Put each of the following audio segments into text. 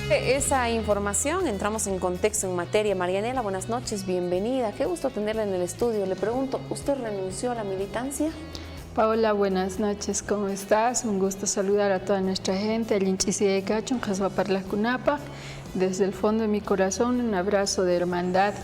Esa información, entramos en contexto, en materia. Marianela, buenas noches, bienvenida. Qué gusto tenerla en el estudio. Le pregunto, ¿usted renunció a la militancia? Paola, buenas noches, ¿cómo estás? Un gusto saludar a toda nuestra gente, el Inchisi de Cachón, Casvaparla Cunapa. Desde el fondo de mi corazón, un abrazo de hermandad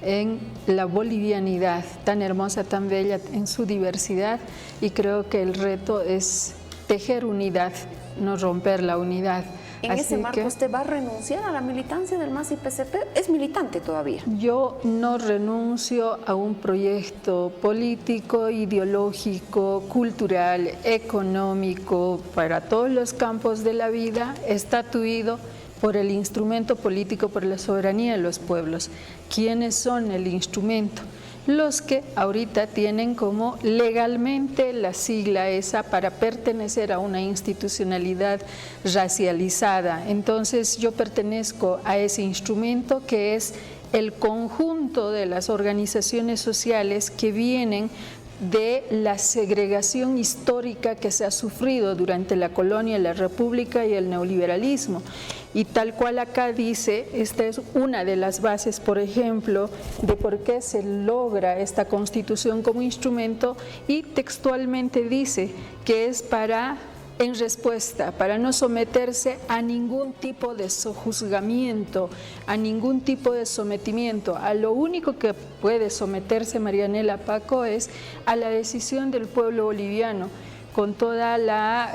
en la bolivianidad, tan hermosa, tan bella en su diversidad, y creo que el reto es tejer unidad, no romper la unidad. En ese marco, ¿usted va a renunciar a la militancia del MAS y PCP? ¿Es militante todavía? Yo no renuncio a un proyecto político, ideológico, cultural, económico, para todos los campos de la vida, estatuido por el instrumento político, por la soberanía de los pueblos. ¿Quiénes son el instrumento? Los que ahorita tienen como legalmente la sigla esa para pertenecer a una institucionalidad racializada. Entonces yo pertenezco a ese instrumento que es el conjunto de las organizaciones sociales que vienen de la segregación histórica que se ha sufrido durante la colonia, la república y el neoliberalismo. Y tal cual acá dice, esta es una de las bases, por ejemplo, de por qué se logra esta Constitución como instrumento, y textualmente dice que es en respuesta, para no someterse a ningún tipo de sojuzgamiento, a ningún tipo de sometimiento. A lo único que puede someterse Marianela, Paco, es a la decisión del pueblo boliviano, con toda la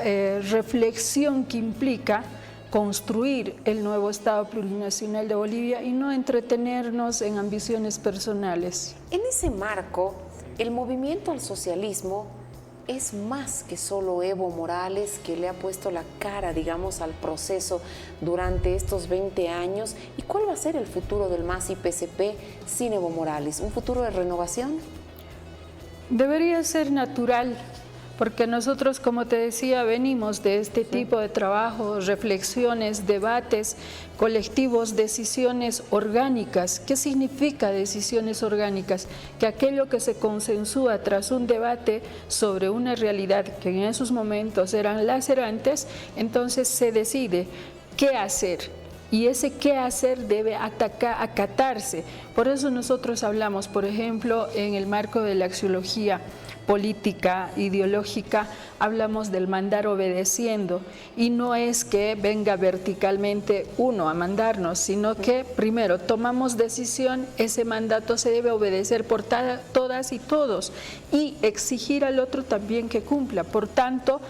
reflexión que implica construir el nuevo Estado plurinacional de Bolivia y no entretenernos en ambiciones personales. En ese marco, el movimiento al socialismo es más que solo Evo Morales, que le ha puesto la cara, digamos, al proceso durante estos 20 años. ¿Y cuál va a ser el futuro del MAS y PCP sin Evo Morales? ¿Un futuro de renovación? Debería ser natural, porque nosotros, como te decía, venimos de este tipo de trabajo, reflexiones, debates colectivos, decisiones orgánicas. ¿Qué significa decisiones orgánicas? Que aquello que se consensúa tras un debate sobre una realidad que en esos momentos eran lacerantes, entonces se decide qué hacer. Y ese qué hacer debe acatarse. Por eso nosotros hablamos, por ejemplo, en el marco de la axiología política, ideológica, hablamos del mandar obedeciendo, y no es que venga verticalmente uno a mandarnos, sino que primero tomamos decisión, ese mandato se debe obedecer por todas y todos, y exigir al otro también que cumpla. Por tanto,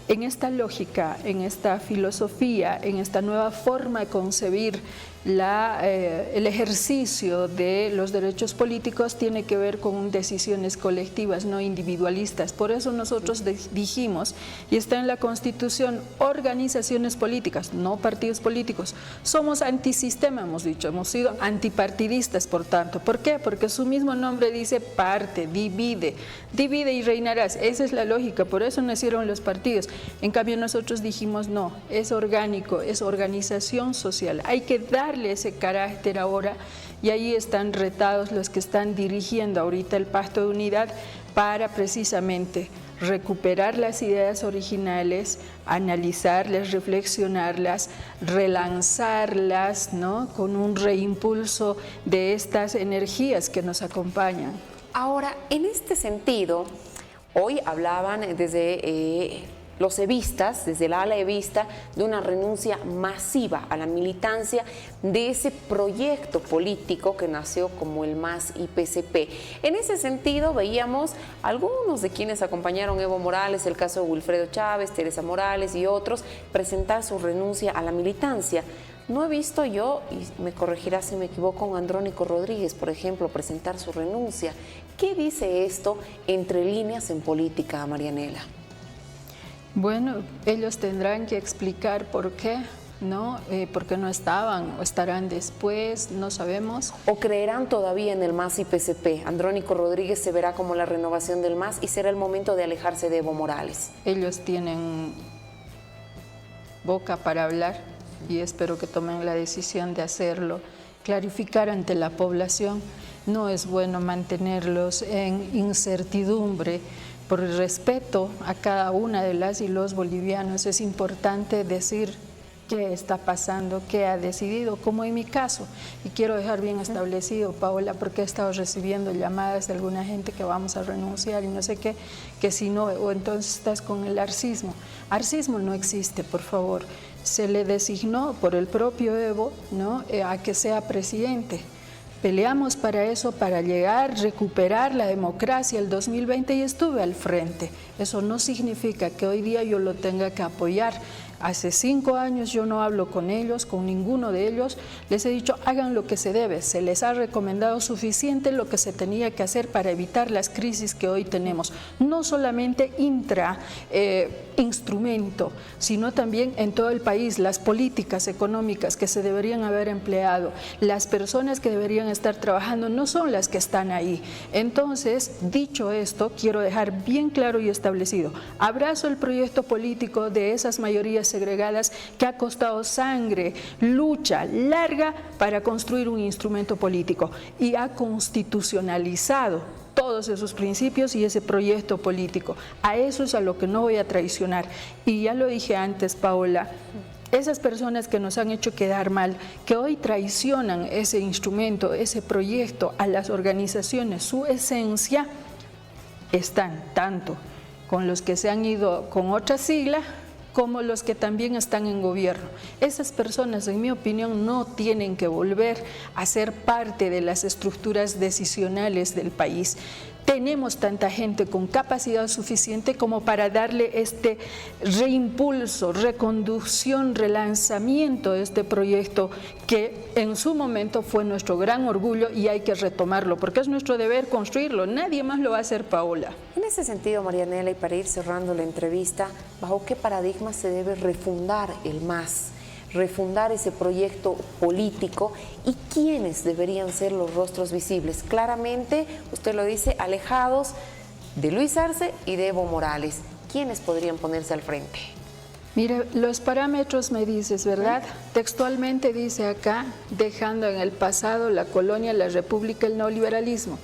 en esta lógica, en esta filosofía, en esta nueva forma de concebir el ejercicio de los derechos políticos, tiene que ver con decisiones colectivas, no individualistas. Por eso nosotros dijimos, y está en la Constitución, organizaciones políticas, no partidos políticos. Somos antisistema, hemos dicho, hemos sido antipartidistas, por tanto. ¿Por qué? Porque su mismo nombre dice parte, divide y reinarás. Esa es la lógica, por eso nacieron los partidos. En cambio nosotros dijimos no, es orgánico, es organización social. Hay que darle ese carácter ahora, y ahí están retados los que están dirigiendo ahorita el Pacto de Unidad para precisamente recuperar las ideas originales, analizarlas, reflexionarlas, relanzarlas, ¿no?, con un reimpulso de estas energías que nos acompañan. Ahora, en este sentido, hoy hablaban desde los evistas, desde el ala evista, de una renuncia masiva a la militancia de ese proyecto político que nació como el MAS y PCP. En ese sentido, veíamos algunos de quienes acompañaron a Evo Morales, el caso de Wilfredo Chávez, Teresa Morales y otros, presentar su renuncia a la militancia. No he visto yo, y me corregirá si me equivoco, a Andrónico Rodríguez, por ejemplo, presentar su renuncia. ¿Qué dice esto entre líneas en política, Marianela? Bueno, ellos tendrán que explicar por qué, ¿no? Porque no estaban o estarán después, no sabemos. ¿O creerán todavía en el MAS y PCP? Andrónico Rodríguez se verá como la renovación del MAS y será el momento de alejarse de Evo Morales. Ellos tienen boca para hablar y espero que tomen la decisión de hacerlo, clarificar ante la población. No es bueno mantenerlos en incertidumbre. Por el respeto a cada una de las y los bolivianos, es importante decir qué está pasando, qué ha decidido, como en mi caso. Y quiero dejar bien establecido, Paola, porque he estado recibiendo llamadas de alguna gente que vamos a renunciar y no sé qué, que si no, o entonces estás con el arcismo. Arcismo no existe, por favor. Se le designó por el propio Evo, ¿no?, a que sea presidente. Peleamos para eso, para llegar, recuperar la democracia el 2020 y estuve al frente. Eso no significa que hoy día yo lo tenga que apoyar. Hace 5 años yo no hablo con ellos, con ninguno de ellos. Les he dicho, hagan lo que se debe. Se les ha recomendado suficiente lo que se tenía que hacer para evitar las crisis que hoy tenemos. No solamente instrumento, sino también en todo el país, las políticas económicas que se deberían haber empleado, las personas que deberían estar trabajando no son las que están ahí. Entonces, dicho esto, quiero dejar bien claro y establecido, abrazo el proyecto político de esas mayorías segregadas que ha costado sangre, lucha larga para construir un instrumento político y ha constitucionalizado todos esos principios y ese proyecto político. A eso es a lo que no voy a traicionar. Y ya lo dije antes, Paola, esas personas que nos han hecho quedar mal, que hoy traicionan ese instrumento, ese proyecto a las organizaciones, su esencia, están tanto con los que se han ido con otra sigla, como los que también están en gobierno. Esas personas, en mi opinión, no tienen que volver a ser parte de las estructuras decisionales del país. Tenemos tanta gente con capacidad suficiente como para darle este reimpulso, reconducción, relanzamiento de este proyecto que en su momento fue nuestro gran orgullo y hay que retomarlo, porque es nuestro deber construirlo. Nadie más lo va a hacer, Paola. En ese sentido, Marianela, y para ir cerrando la entrevista, ¿bajo qué paradigma se debe refundar el MAS? Refundar ese proyecto político y quiénes deberían ser los rostros visibles. Claramente, usted lo dice, alejados de Luis Arce y de Evo Morales. ¿Quiénes podrían ponerse al frente? Mire, los parámetros me dices, ¿verdad? Textualmente dice acá, dejando en el pasado la colonia, la república, el neoliberalismo.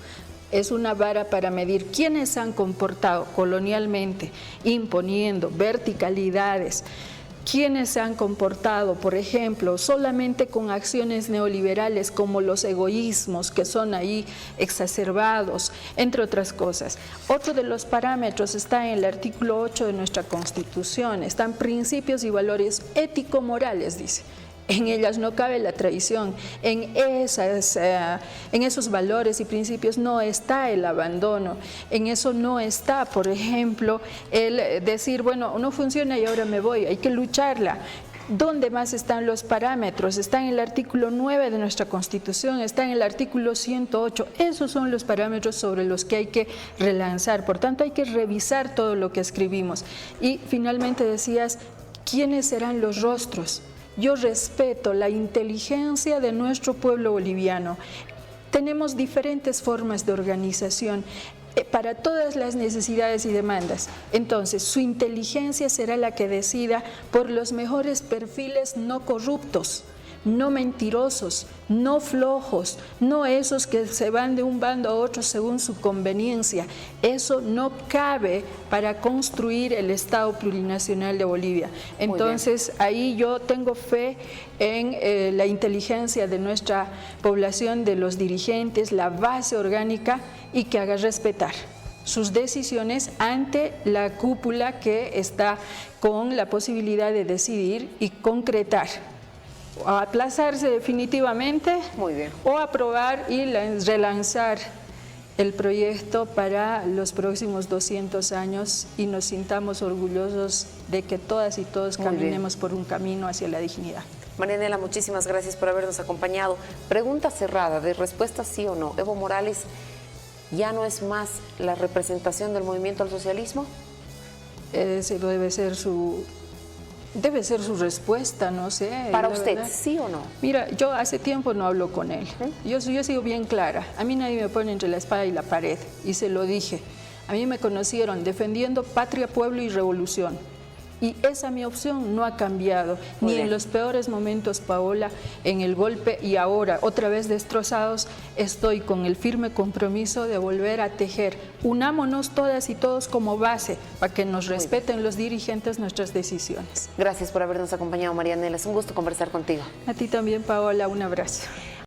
Es una vara para medir quiénes se han comportado colonialmente, imponiendo verticalidades. ¿Quiénes se han comportado, por ejemplo, solamente con acciones neoliberales como los egoísmos que son ahí exacerbados, entre otras cosas? Otro de los parámetros está en el artículo 8 de nuestra Constitución, están principios y valores ético-morales, dice. En ellas no cabe la traición, en esos valores y principios no está el abandono, en eso no está, por ejemplo, el decir, bueno, no funciona y ahora me voy, hay que lucharla. ¿Dónde más están los parámetros? Está en el artículo 9 de nuestra Constitución, está en el artículo 108. Esos son los parámetros sobre los que hay que relanzar. Por tanto, hay que revisar todo lo que escribimos. Y finalmente decías, ¿quiénes serán los rostros? Yo respeto la inteligencia de nuestro pueblo boliviano. Tenemos diferentes formas de organización para todas las necesidades y demandas. Entonces, su inteligencia será la que decida por los mejores perfiles no corruptos, no mentirosos, no flojos, no esos que se van de un bando a otro según su conveniencia. Eso no cabe para construir el Estado plurinacional de Bolivia. Entonces, ahí yo tengo fe en la inteligencia de nuestra población, de los dirigentes, la base orgánica, y que haga respetar sus decisiones ante la cúpula que está con la posibilidad de decidir y concretar. O aplazarse definitivamente. Muy bien. O aprobar y relanzar el proyecto para los próximos 200 años y nos sintamos orgullosos de que todas y todos caminemos por un camino hacia la dignidad. Marianela, muchísimas gracias por habernos acompañado. Pregunta cerrada, de respuesta sí o no. ¿Evo Morales ya no es más la representación del movimiento al socialismo? Ese debe ser su respuesta, no sé. ¿Para usted, sí o no? Mira, yo hace tiempo no hablo con él. Yo sigo bien clara. A mí nadie me pone entre la espada y la pared. Y se lo dije. A mí me conocieron defendiendo patria, pueblo y revolución. Y esa mi opción no ha cambiado, Muy ni bien. en los peores momentos, Paola, en el golpe y ahora, otra vez destrozados, estoy con el firme compromiso de volver a tejer. Unámonos todas y todos como base para que nos respeten los dirigentes nuestras decisiones. Gracias por habernos acompañado, Marianela. Es un gusto conversar contigo. A ti también, Paola, un abrazo.